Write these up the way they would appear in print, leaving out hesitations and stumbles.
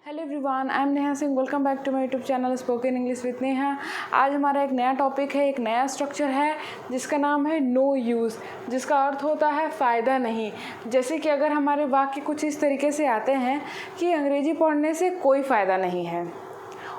Hello everyone, I am Neha Singh. Welcome back to my YouTube channel spoken English with Neha. आज हमारा एक नया topic है, एक नया स्ट्रक्चर है जिसका नाम है नो यूज़, जिसका अर्थ होता है फ़ायदा नहीं। जैसे कि अगर हमारे वाक्य कुछ इस तरीके से आते हैं कि अंग्रेजी पढ़ने से कोई फ़ायदा नहीं है,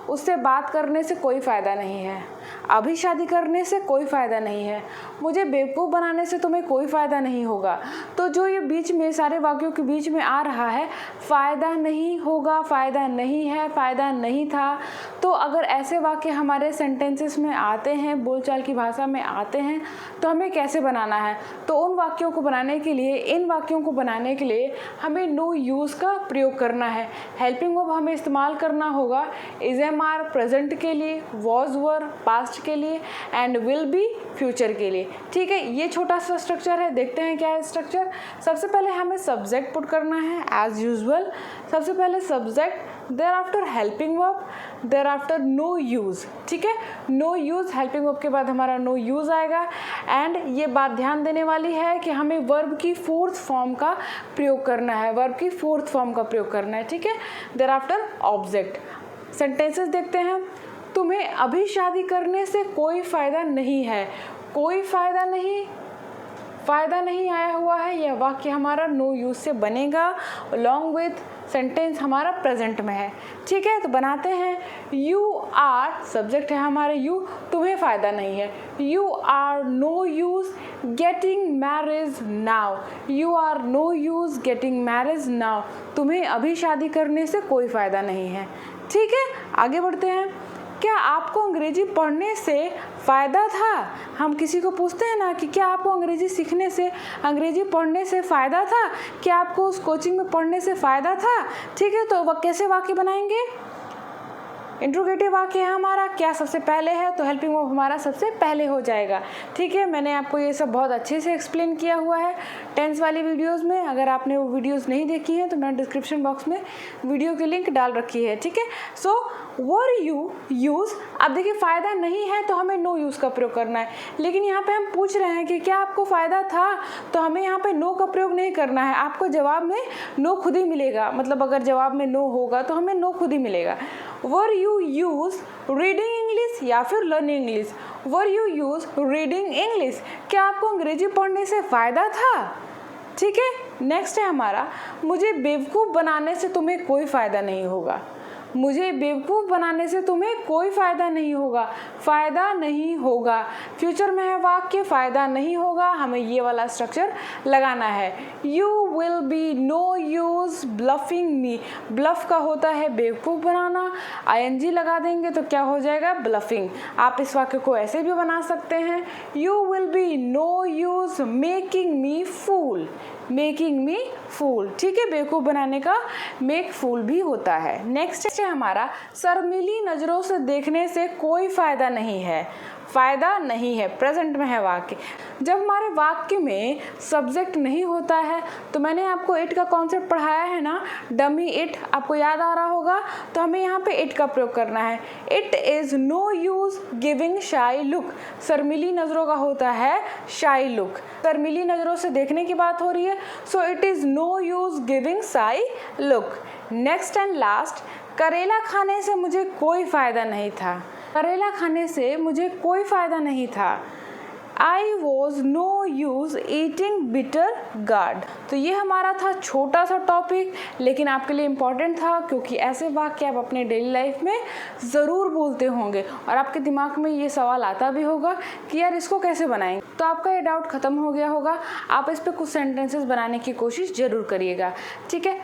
उससे बात करने से कोई फ़ायदा नहीं है, अभी शादी करने से कोई फ़ायदा नहीं है, मुझे बेवकूफ़ बनाने से तुम्हें कोई फ़ायदा नहीं होगा। तो जो ये बीच में सारे वाक्यों के बीच में आ रहा है, फ़ायदा नहीं होगा, फ़ायदा नहीं है, फ़ायदा नहीं था, तो अगर ऐसे वाक्य हमारे सेंटेंसेस में आते हैं, बोलचाल की भाषा में आते हैं, तो हमें कैसे बनाना है? तो उन वाक्यों को बनाने के लिए, इन वाक्यों को बनाने के लिए हमें नो यूज़ का प्रयोग करना है। हेल्पिंग वर्ब हमें इस्तेमाल करना होगा इज एम आर प्रेजेंट के लिए, वॉज वर पास्ट के लिए, एंड विल बी फ्यूचर के लिए। ठीक है, ये छोटा सा स्ट्रक्चर है। देखते हैं क्या है स्ट्रक्चर। सबसे पहले हमें सब्जेक्ट पुट करना है एज यूजुअल। सबसे पहले subject, thereafter helping verb, thereafter no use. ठीक है, नो यूज़, हेल्पिंग वर्ब के बाद हमारा नो यूज़ आएगा। एंड ये बात ध्यान देने वाली है कि हमें वर्ब की फोर्थ फॉर्म का प्रयोग करना है, वर्ब की फोर्थ फॉर्म का प्रयोग करना है। ठीक है, देयर आफ्टर ऑब्जेक्ट। सेंटेंसेस देखते हैं। तुम्हें अभी शादी करने से कोई फ़ायदा नहीं है। कोई फ़ायदा नहीं आया हुआ है, यह वाक्य हमारा नो यूज़ से बनेगा अलॉन्ग विथ सेंटेंस हमारा प्रेजेंट में है। ठीक है, तो बनाते हैं। यू आर, सब्जेक्ट है हमारे यू, तुम्हें फ़ायदा नहीं है। You are no use getting marriage now. You are no use getting marriage now, तुम्हें अभी शादी करने से कोई फ़ायदा नहीं है। ठीक है, आगे बढ़ते हैं। क्या आपको अंग्रेजी पढ़ने से फ़ायदा था? हम किसी को पूछते हैं ना कि क्या आपको अंग्रेजी सीखने से, अंग्रेजी पढ़ने से फ़ायदा था? क्या आपको उस कोचिंग में पढ़ने से फ़ायदा था? ठीक है, तो वह कैसे वाक्य बनाएंगे? इंट्रोगेटिव वाक्य है हमारा, क्या सबसे पहले है, तो हेल्पिंग वर्ब हमारा सबसे पहले हो जाएगा। ठीक है, मैंने आपको ये सब बहुत अच्छे से एक्सप्लेन किया हुआ है टेंस वाली वीडियोस में। अगर आपने वो वीडियोस नहीं देखी हैं तो मैंने डिस्क्रिप्शन बॉक्स में वीडियो की लिंक डाल रखी है। ठीक है, सो वर यू यूज़। अब देखिए, फ़ायदा नहीं है तो हमें नो यूज़ का प्रयोग करना है, लेकिन यहाँ पे हम पूछ रहे हैं कि क्या आपको फ़ायदा था, तो हमें यहाँ पे नो का प्रयोग नहीं करना है। आपको जवाब में नो खुद ही मिलेगा, मतलब अगर जवाब में नो होगा तो हमें नो खुद ही मिलेगा। Were you use reading English या फिर learning English? Were you use reading English, क्या आपको अंग्रेजी पढ़ने से फ़ायदा था? ठीक है, नेक्स्ट है हमारा, मुझे बेवकूफ़ बनाने से तुम्हें कोई फ़ायदा नहीं होगा। मुझे बेवकूफ़ बनाने से तुम्हें कोई फ़ायदा नहीं होगा। फ़ायदा नहीं होगा, फ्यूचर में है वाक्य, फ़ायदा नहीं होगा, हमें ये वाला स्ट्रक्चर लगाना है। You will be no use bluffing me. Bluff का होता है बेवकूफ़ बनाना, आईएनजी लगा देंगे तो क्या हो जाएगा? ब्लफिंग। आप इस वाक्य को ऐसे भी बना सकते हैं, you will be no use making me fool. Making me fool, ठीक है, बेवकूफ़ बनाने का मेक फूल भी होता है। नेक्स्ट है हमारा, शर्मीली नज़रों से देखने से कोई फ़ायदा नहीं है। फ़ायदा नहीं है, प्रेजेंट में है वाक्य। जब हमारे वाक्य में सब्जेक्ट नहीं होता है, तो मैंने आपको इट का कॉन्सेप्ट पढ़ाया है ना, डमी इट, आपको याद आ रहा होगा, तो हमें यहाँ पे इट का प्रयोग करना है। It is no use giving shy look. शर्मीली नज़रों का होता है शाई लुक। शर्मीली नज़रों से देखने की बात हो रही है, so it is no use giving shy look. Next and last, करेला खाने से मुझे कोई फ़ायदा नहीं था। करेला खाने से मुझे कोई फ़ायदा नहीं था। I was no use eating bitter gourd. तो ये हमारा था छोटा सा टॉपिक, लेकिन आपके लिए इम्पॉर्टेंट था, क्योंकि ऐसे वाक्य आप अपने डेली लाइफ में ज़रूर बोलते होंगे और आपके दिमाग में ये सवाल आता भी होगा कि यार इसको कैसे बनाएंगे। तो आपका ये डाउट ख़त्म हो गया होगा। आप इस पर कुछ सेंटेंसेस बनाने की कोशिश ज़रूर करिएगा। ठीक है,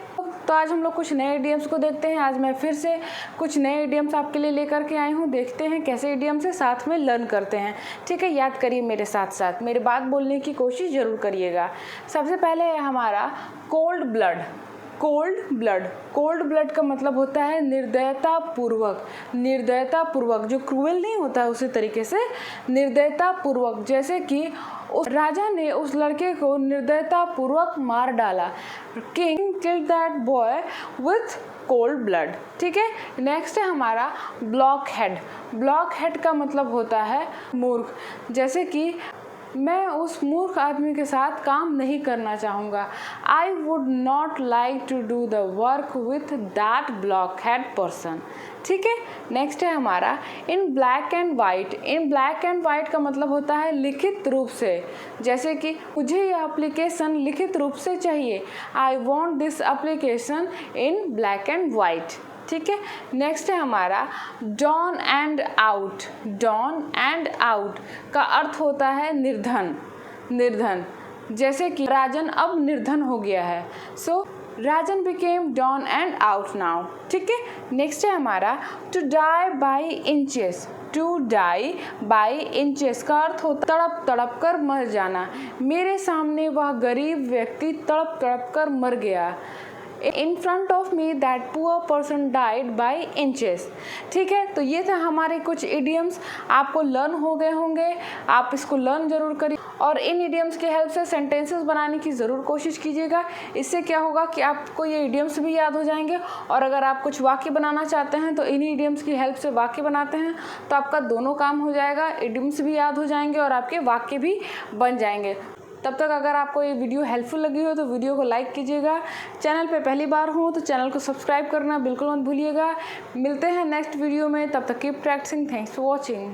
तो आज हम लोग कुछ नए इडियम्स को देखते हैं। आज मैं फिर से कुछ नए इडियम्स आपके लिए लेकर के आई हूँ। देखते हैं कैसे इडियम से साथ में लर्न करते हैं। ठीक है, याद करिए मेरे साथ साथ, मेरी बात बोलने की कोशिश ज़रूर करिएगा। सबसे पहले है हमारा cold blood. Cold blood, cold blood का मतलब होता है निर्दयता पूर्वक। निर्दयता पूर्वक, जो क्रूएल नहीं होता है उसी तरीके से निर्दयता पूर्वक। जैसे कि उस राजा ने उस लड़के को निर्दयता पूर्वक मार डाला। King killed that boy with cold blood. ठीक है, नेक्स्ट है हमारा ब्लॉक हेड। ब्लॉक हेड का मतलब होता है मूर्ख। जैसे कि मैं उस मूर्ख आदमी के साथ काम नहीं करना चाहूँगा। I would not like to do the work with that blockhead person. ठीक है, नेक्स्ट है हमारा in black and white. In black and white का मतलब होता है लिखित रूप से, जैसे कि मुझे यह एप्लीकेशन लिखित रूप से चाहिए। I want this application in black and white. ठीक है, नेक्स्ट है हमारा down and out. Down and out का अर्थ होता है निर्धन। निर्धन, जैसे कि राजन अब निर्धन हो गया है। So Rajan became down and out now. ठीक है, नेक्स्ट है हमारा to die by inches. To die by inches का अर्थ होता तड़प तड़प कर मर जाना। मेरे सामने वह गरीब व्यक्ति तड़प तड़प कर मर गया। In front of me that poor person died by inches। ठीक है, तो ये था हमारे कुछ इडियम्स, आपको लर्न हो गए होंगे। आप इसको लर्न जरूर करिए और इन इडियम्स की हेल्प से सेंटेंसेस बनाने की ज़रूर कोशिश कीजिएगा। इससे क्या होगा कि आपको ये इडियम्स भी याद हो जाएंगे और अगर आप कुछ वाक्य बनाना चाहते हैं तो इन इडियम्स की हेल्प से वाक्य बनाते हैं तो आपका दोनों काम हो जाएगा, इडियम्स भी याद हो जाएंगे और आपके वाक्य भी बन जाएंगे। तब तक अगर आपको ये वीडियो हेल्पफुल लगी हो तो वीडियो को लाइक कीजिएगा। चैनल पे पहली बार हो तो चैनल को सब्सक्राइब करना बिल्कुल मत भूलिएगा। मिलते हैं नेक्स्ट वीडियो में, तब तक keep practising. Thanks for watching.